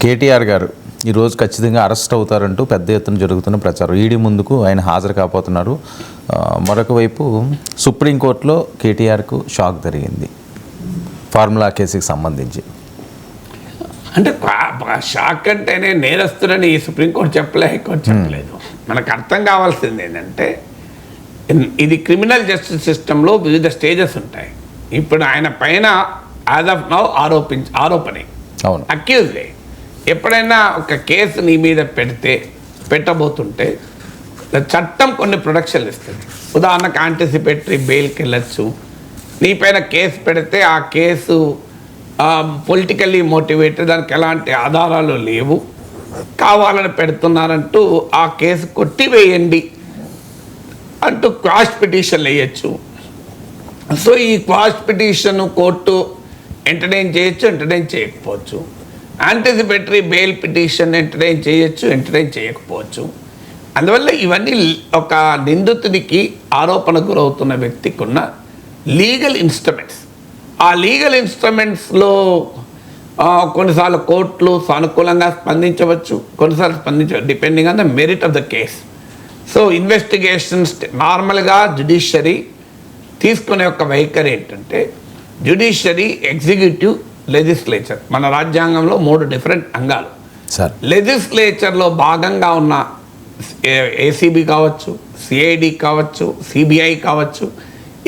కేటీఆర్ గారు ఈరోజు ఖచ్చితంగా అరెస్ట్ అవుతారంటూ పెద్ద ఎత్తున జరుగుతున్న ప్రచారం. ఈడీ ముందుకు ఆయన హాజరు కాకపోతున్నారు. మరొక వైపు సుప్రీంకోర్టులో కేటీఆర్కు షాక్ జరిగింది ఫార్ములా కేసుకి సంబంధించి. అంటే షాక్ అంటేనే నేరస్తులని సుప్రీంకోర్టు చెప్పలే, హైకోర్టు చెప్పలేదు. మనకు అర్థం కావాల్సింది ఏంటంటే ఇది క్రిమినల్ జస్టిస్ సిస్టంలో వివిధ స్టేజెస్ ఉంటాయి. ఇప్పుడు ఆయన పైన యాజ్ ఆఫ్ నౌ ఆరోపణే, అవును, అక్యూజ్డే. ఎప్పుడైనా ఒక కేసు నీ మీద పెట్టబోతుంటే చట్టం కొన్ని ప్రొటెక్షన్లు ఇస్తుంది. ఉదాహరణకు యాంటిసిపేటరీ బెయిల్కి వెళ్ళచ్చు. నీ పైన కేసు పెడితే ఆ కేసు పొలిటికల్లీ మోటివేటెడ్, దానికి ఎలాంటి ఆధారాలు లేవు, కావాలని పెడుతున్నారంటూ ఆ కేసు కొట్టివేయండి అంటూ క్వాష్ పిటిషన్లు వేయచ్చు. సో ఈ క్వాష్ పిటిషన్ కోర్టు ఎంటర్టైన్ చేయొచ్చు, ఎంటర్టైన్ చేయకపోవచ్చు. యాంటిసిపేటరీ బెయిల్ పిటిషన్ ఎంటర్టైన్ చేయొచ్చు, ఎంటర్టైన్ చేయకపోవచ్చు. అందువల్ల ఇవన్నీ ఒక నిందితుడికి ఆరోపణ గురవుతున్న వ్యక్తికి ఉన్న లీగల్ ఇన్స్ట్రుమెంట్స్. ఆ లీగల్ ఇన్స్ట్రుమెంట్స్లో కొన్నిసార్లు కోర్టులు సానుకూలంగా స్పందించవచ్చు, కొన్నిసార్లు స్పందించవచ్చు, depending on the merit of the case. So investigations నార్మల్గా జ్యుడిషియరీ తీసుకునే ఒక వైఖరి ఏంటంటే జ్యుడిషియరీ, ఎగ్జిక్యూటివ్, లెజిస్లేచర్. మన రాజ్యాంగంలో 3 డిఫరెంట్ అంగాలు. లెజిస్లేచర్లో భాగంగా ఉన్న ఏసీబీ కావచ్చు, సిఐడి కావచ్చు, సిబిఐ కావచ్చు,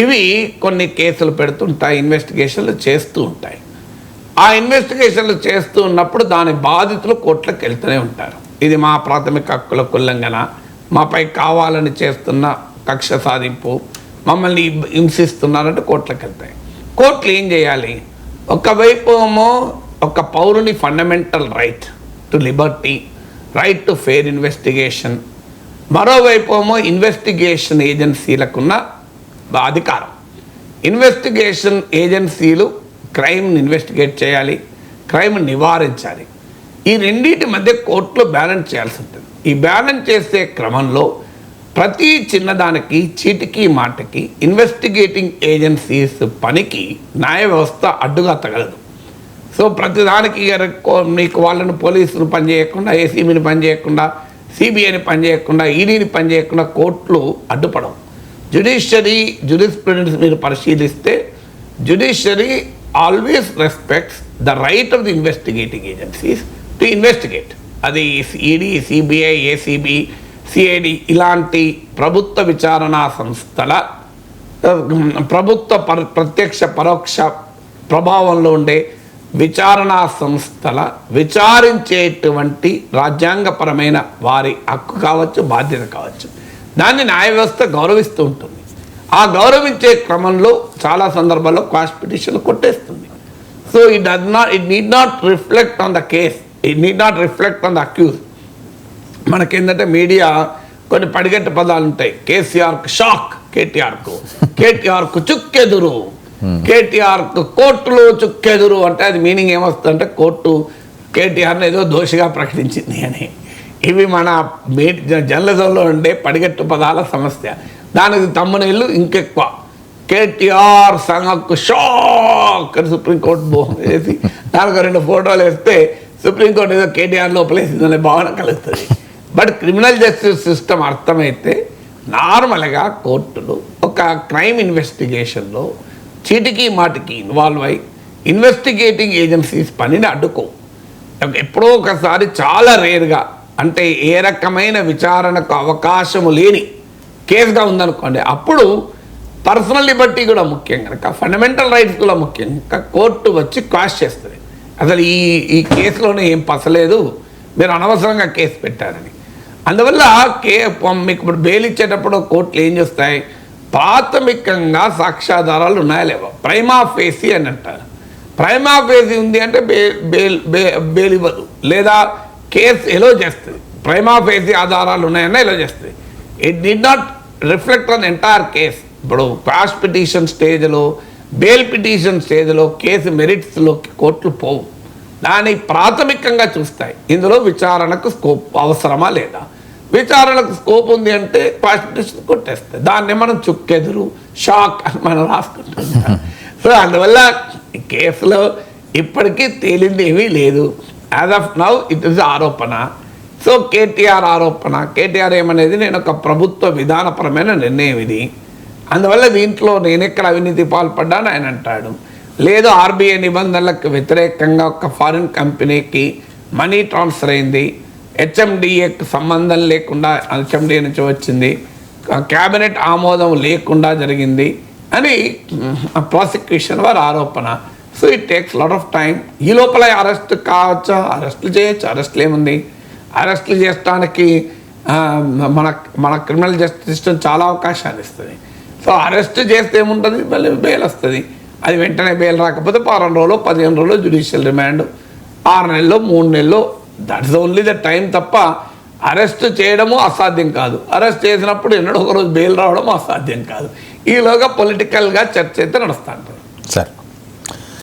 ఇవి కొన్ని కేసులు పెడుతుంటాయి, ఇన్వెస్టిగేషన్లు చేస్తూ ఉంటాయి. ఆ ఇన్వెస్టిగేషన్లు చేస్తూ ఉన్నప్పుడు దాని బాధితులు కోర్టులకు వెళ్తూనే ఉంటారు. ఇది మా ప్రాథమిక హక్కుల ఉల్లంఘన, మాపై కావాలని చేస్తున్న కక్ష సాధింపు, మమ్మల్ని హింసిస్తున్నారంటే కోర్టులకు వెళ్తాయి. కోర్టులు ఏం చేయాలి? ఒకవైపు ఏమో ఒక పౌరుని fundamental right to liberty, right to fair investigation, మరోవైపు ఏమో ఇన్వెస్టిగేషన్ ఏజెన్సీలకున్న అధికారం. ఇన్వెస్టిగేషన్ ఏజెన్సీలు క్రైమ్ని ఇన్వెస్టిగేట్ చేయాలి, క్రైమ్ నివారించాలి. ఈ రెండింటి మధ్య కోర్టులో బ్యాలెన్స్ చేయాల్సి ఉంటుంది. ఈ బ్యాలెన్స్ చేసే క్రమంలో ప్రతి చిన్నదానికి, చీటికి మాటకి ఇన్వెస్టిగేటింగ్ ఏజెన్సీస్ పనికి న్యాయ వ్యవస్థ అడ్డుగా తగలదు. సో ప్రతిదానికి మీకు వాళ్ళని పోలీసులు పనిచేయకుండా, ఏసీబీని పనిచేయకుండా, సిబిఐని పనిచేయకుండా, ఈడీని పనిచేయకుండా కోర్టులు అడ్డుపడవు. జ్యుడిషియరీ జురిస్ప్రుడెన్స్ మీరు పరిశీలిస్తే judiciary always respects the right of the investigating agencies to investigate. అది ఈడీ, సిబిఐ, ఏసీబీ, సిఐడి ఇలాంటి ప్రభుత్వ విచారణా సంస్థల ప్రభుత్వ ప్రత్యక్ష పరోక్ష ప్రభావంలో ఉండే విచారణా సంస్థల విచారించేటువంటి రాజ్యాంగపరమైన వారి హక్కు కావచ్చు, బాధ్యత కావచ్చు, దాన్ని న్యాయ వ్యవస్థ గౌరవిస్తూ ఉంటుంది. ఆ గౌరవించే క్రమంలో చాలా సందర్భాల్లో క్వాష్ పిటిషన్ కొట్టేస్తుంది. So it need not reflect on the case, it need not reflect on the accuse. మనకేంటంటే మీడియా కొన్ని పడిగట్ట పదాలు ఉంటాయి. కేసీఆర్కు షాక్, కేటీఆర్కు చుక్కెదురు, కేటీఆర్కు కోర్టులో చుక్కెదురు అంటే అది మీనింగ్ ఏమొస్తుందంటే కోర్టు కేటీఆర్ని ఏదో దోషిగా ప్రకటించింది అని. ఇవి మన జర్నలిజంలో ఉండే పడిగట్టు పదాల సమస్య. దానికి తమ్మునేళ్ళు ఇంకెక్కువ. కేటీఆర్ సంఘకు షాక్ అని సుప్రీంకోర్టు బోర్డు వేసి దానికి 2 ఫోటోలు వేస్తే సుప్రీంకోర్టు ఏదో కేటీఆర్ లోపలేసిందనే భావన కలుగుతుంది. బట్ క్రిమినల్ జస్టిస్ సిస్టమ్ అర్థమైతే నార్మల్గా కోర్టులు ఒక క్రైమ్ ఇన్వెస్టిగేషన్లో చీటికి మాటికి ఇన్వాల్వ్ అయ్యి ఇన్వెస్టిగేటింగ్ ఏజెన్సీస్ పనిని అడ్డుకో. ఎప్పుడో ఒకసారి చాలా రేర్గా, అంటే ఏ రకమైన విచారణకు అవకాశము లేని కేసుగా ఉందనుకోండి, అప్పుడు పర్సనల్ లిబర్టీ కూడా ముఖ్యం కనుక, ఫండమెంటల్ రైట్స్ కూడా ముఖ్యం కనుక కోర్టు వచ్చి క్వాష్ చేస్తుంది. అసలు ఈ కేసులోనే ఏం పసలేదు, మీరు అనవసరంగా కేసు పెట్టారని. అందువల్ల మీకు ఇప్పుడు బెయిల్ ఇచ్చేటప్పుడు కోర్టులు ఏం చేస్తాయి? ప్రాథమికంగా సాక్ష్యాధారాలు ఉన్నాయా లేవా, ప్రైమా ఫేసి అని అంటారు. ప్రైమా ఫేసి ఉంది అంటే బెయిల్ ఇవ్వదు, లేదా కేసు ఎలో చేస్తుంది. ప్రైమా ఫేసి ఆధారాలు ఉన్నాయన్నా ఎలో చేస్తుంది. It need not reflect on entire case. ఇప్పుడు క్వాష్ పిటిషన్ స్టేజ్లో, బెయిల్ పిటిషన్ స్టేజ్లో కేసు మెరిట్స్లోకి కోర్టులు పోవు. దాన్ని ప్రాథమికంగా చూస్తాయి. ఇందులో విచారణకు స్కోప్ అవసరమా లేదా, విచారణకు స్కోప్ ఉంది అంటే క్వాష్ పిటిషన్ కొట్టేస్తాయి. దాన్ని మనం చుక్కెదురు, షాక్ అని మనం రాసుకుంటున్నాం. సో అందువల్ల ఈ కేసులో ఇప్పటికీ తేలింది ఏమీ లేదు. As of now it is ఆరోపణ. సో కేటీఆర్ ఆరోపణ, కేటీఆర్ ఏమనేది నేను ఒక ప్రభుత్వ విధానపరమైన నిర్ణయం ఇది, అందువల్ల దీంట్లో నేను ఎక్కడ అవినీతి పాల్పడ్డాను ఆయన అంటాడు. లేదు ఆర్బీఐ నిబంధనలకు వ్యతిరేకంగా ఒక ఫారిన్ కంపెనీకి మనీ ట్రాన్స్ఫర్ అయింది, హెచ్ఎండిఏకి సంబంధం లేకుండా హెచ్ఎండిఏ నుంచి వచ్చింది, క్యాబినెట్ ఆమోదం లేకుండా జరిగింది అని ప్రాసిక్యూషన్ వారి ఆరోపణ. So it takes lot of time. ఈ లోపల అరెస్ట్ కావచ్చా, అరెస్టులు చేయొచ్చు, అరెస్టులు ఏముంది, అరెస్టులు చేయడానికి మన క్రిమినల్ జస్టిస్ సిస్టమ్ చాలా అవకాశాలు ఇస్తుంది. సో అరెస్ట్ చేస్తే ఏముంటుంది, మళ్ళీ బెయిల్ వస్తుంది. అది వెంటనే బెయిల్ రాకపోతే 10 రోజులు 15 రోజులు జ్యుడిషియల్ రిమాండ్, 6 నెలలు 3 నెలలు, దట్స్ ఓన్లీ ద టైం తప్ప అరెస్ట్ చేయడము అసాధ్యం కాదు. అరెస్ట్ చేసినప్పుడు ఎన్నడో ఒక రోజు బెయిల్ రావడం అసాధ్యం కాదు. ఈలోగా పొలిటికల్గా చర్చ అయితే నడుస్తూ ఉంటుంది. సరే.